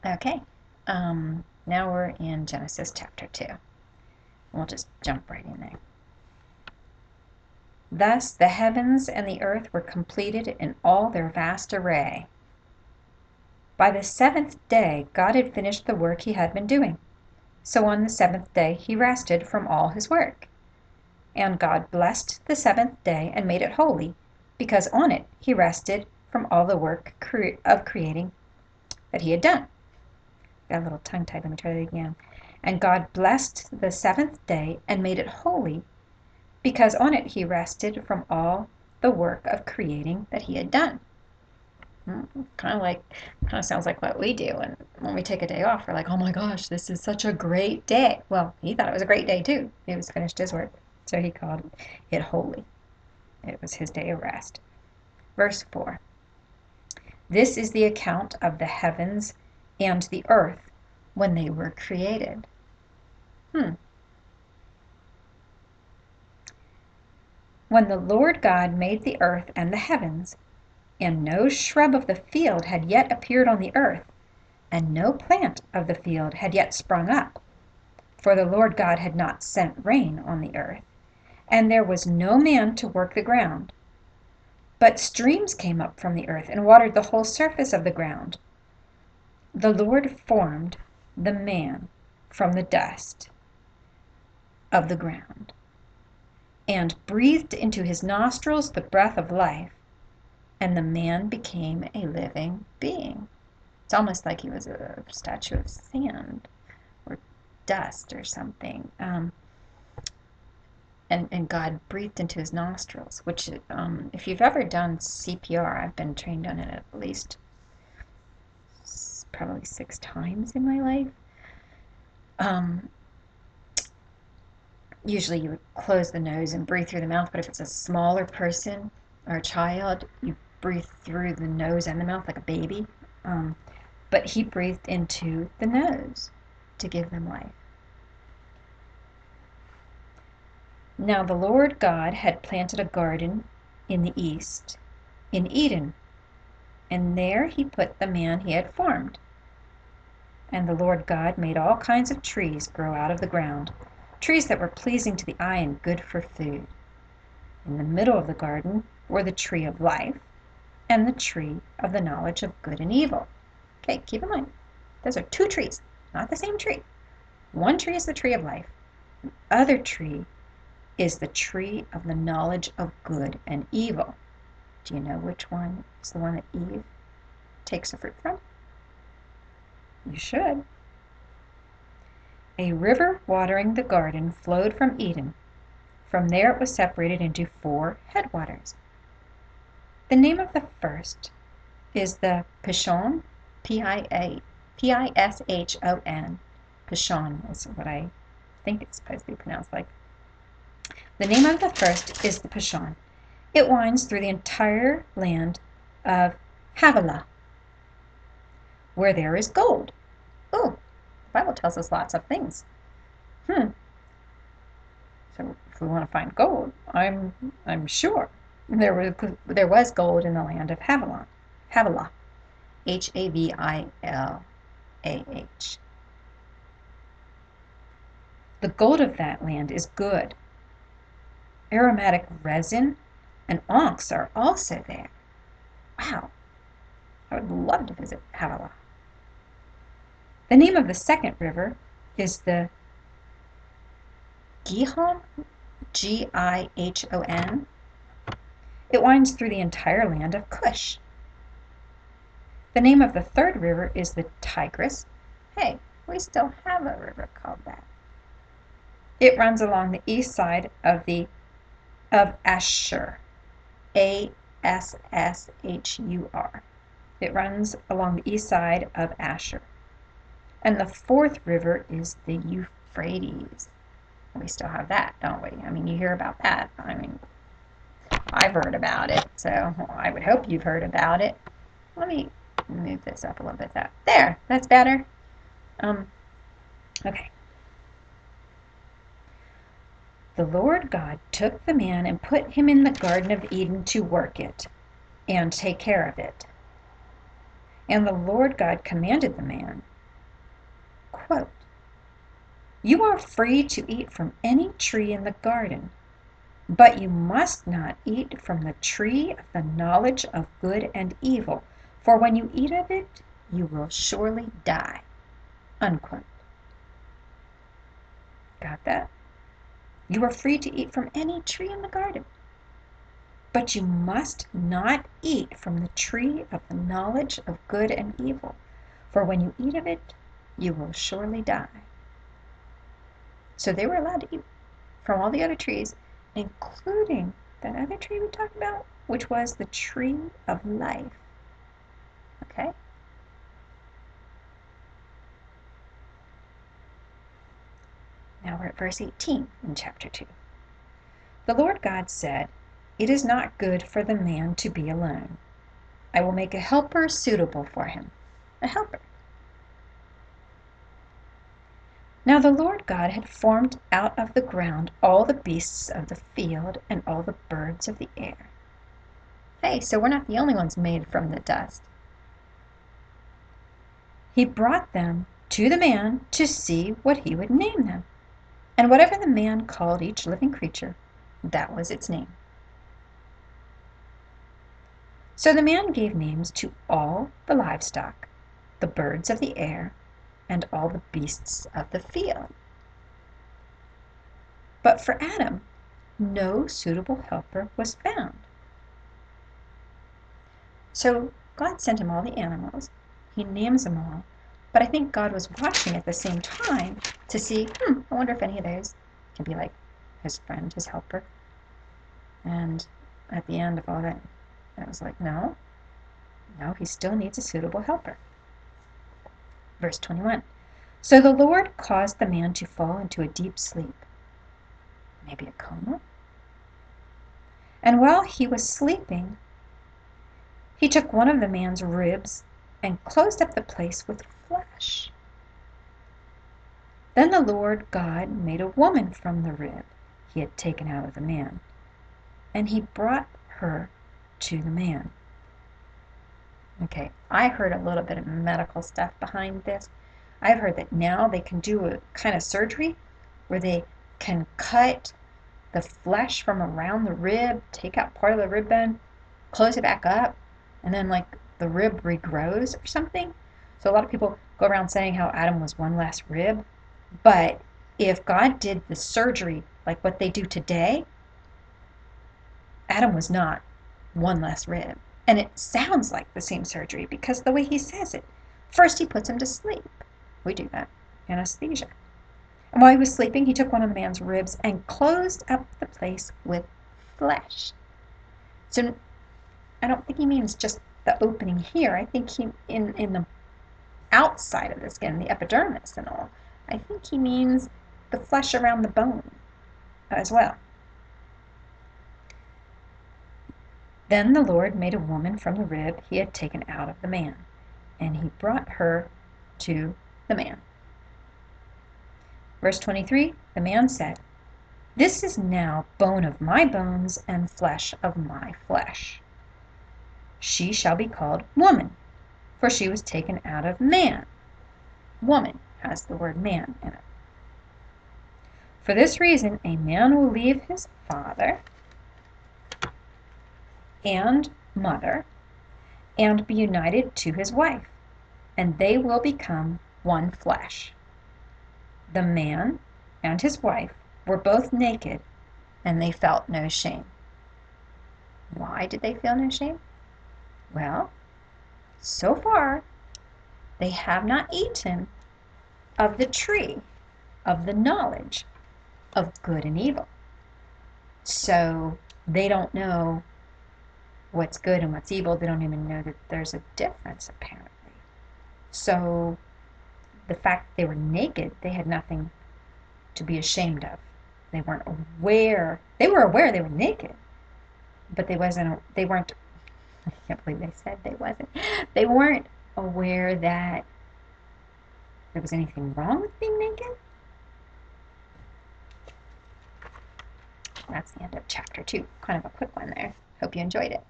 Okay, now we're in Genesis chapter 2. We'll just jump right in there. Thus the heavens and the earth were completed in all their vast array. By the seventh day God had finished the work he had been doing. So on the seventh day he rested from all his work. And God blessed the seventh day and made it holy, because on it he rested from all the work of creating that he had done. Got a little tongue-tied. Let me try that again. And God blessed the seventh day and made it holy, because on it he rested from all the work of creating that he had done. Kind of sounds like what we do. And when we take a day off, we're like, oh my gosh, this is such a great day. Well, he thought it was a great day too. He was finished his work. So he called it holy. It was his day of rest. Verse 4. This is the account of the heavens and the earth when they were created. When the Lord God made the earth and the heavens, and no shrub of the field had yet appeared on the earth, and no plant of the field had yet sprung up, for the Lord God had not sent rain on the earth, and there was no man to work the ground. But streams came up from the earth and watered the whole surface of the ground. The Lord formed the man from the dust of the ground, and breathed into his nostrils the breath of life, and the man became a living being. It's almost like he was a statue of sand or dust or something. And God breathed into his nostrils, which, if you've ever done CPR, I've been trained on it at least probably 6 times in my life. Usually you would close the nose and breathe through the mouth, but if it's a smaller person or a child, you breathe through the nose and the mouth like a baby. But he breathed into the nose to give them life. Now the Lord God had planted a garden in the east, in Eden, and there he put the man he had formed. And the Lord God made all kinds of trees grow out of the ground, trees that were pleasing to the eye and good for food. In the middle of the garden were the tree of life and the tree of the knowledge of good and evil. Okay, keep in mind, those are 2 trees, not the same tree. One tree is the tree of life. The other tree is the tree of the knowledge of good and evil. Do you know which one is the one that Eve takes the fruit from? You should. A river watering the garden flowed from Eden. From there it was separated into 4 headwaters. The name of the first is the Pishon, P-I-S-H-O-N. Pishon is what I think it's supposed to be pronounced like. The name of the first is the Pishon. It winds through the entire land of Havilah, where there is gold. Oh, the Bible tells us lots of things. So if we want to find gold, I'm sure there was gold in the land of Havilah, Havilah. The gold of that land is good. Aromatic resin and onyx are also there. Wow, I would love to visit Havilah. The name of the second river is the Gihon, G-I-H-O-N. It winds through the entire land of Cush. The name of the third river is the Tigris. Hey, we still have a river called that. It runs along the east side of Ashur, A-S-S-H-U-R. It runs along the east side of Ashur. And the fourth river is the Euphrates. We still have that, don't we? I mean, you hear about that. I mean, I've heard about it, so I would hope you've heard about it. Let me move this up a little bit. There, that's better. Okay. The Lord God took the man and put him in the Garden of Eden to work it and take care of it. And the Lord God commanded the man, quote, "You are free to eat from any tree in the garden, but you must not eat from the tree of the knowledge of good and evil, for when you eat of it, you will surely die." Unquote. Got that? You are free to eat from any tree in the garden, but you must not eat from the tree of the knowledge of good and evil, for when you eat of it, you will surely die. So they were allowed to eat from all the other trees, including that other tree we talked about, which was the tree of life. Okay? Now we're at verse 18 in chapter 2. The Lord God said, "It is not good for the man to be alone. I will make a helper suitable for him." A helper. Now the Lord God had formed out of the ground all the beasts of the field and all the birds of the air. Hey, so we're not the only ones made from the dust. He brought them to the man to see what he would name them. And whatever the man called each living creature, that was its name. So the man gave names to all the livestock, the birds of the air, and all the beasts of the field. But for Adam, no suitable helper was found. So God sent him all the animals. He names them all. But I think God was watching at the same time to see, I wonder if any of those can be like his friend, his helper. And at the end of all that, I was like, no, he still needs a suitable helper. Verse 21. So the Lord caused the man to fall into a deep sleep, maybe a coma. And while he was sleeping, he took one of the man's ribs and closed up the place with flesh. Then the Lord God made a woman from the rib he had taken out of the man, and he brought her to the man. Okay, I heard a little bit of medical stuff behind this. I've heard that now they can do a kind of surgery where they can cut the flesh from around the rib, take out part of the rib bone, close it back up, and then like the rib regrows or something. So a lot of people go around saying how Adam was one less rib, but if God did the surgery like what they do today, Adam was not one less rib. And it sounds like the same surgery because the way he says it. First he puts him to sleep. We do that. Anesthesia. And while he was sleeping, he took one of the man's ribs and closed up the place with flesh. So I don't think he means just the opening here. I think he in the outside of the skin, the epidermis and all. I think he means the flesh around the bone as well. Then the Lord made a woman from the rib he had taken out of the man, and he brought her to the man. Verse 23, the man said, "This is now bone of my bones and flesh of my flesh. She shall be called woman, for she was taken out of man." Woman has the word man in it. For this reason, a man will leave his father and mother and be united to his wife, and they will become one flesh. The man and his wife were both naked, and they felt no shame. Why did they feel no shame? Well, so far, they have not eaten of the tree of the knowledge of good and evil. So they don't know what's good and what's evil. They don't even know that there's a difference, apparently. So the fact that they were naked, they had nothing to be ashamed of. They weren't aware. They were aware they were naked, but they weren't, I can't believe they said they weren't aware that there was anything wrong with being naked. That's the end of chapter 2. Kind of a quick one there. Hope you enjoyed it.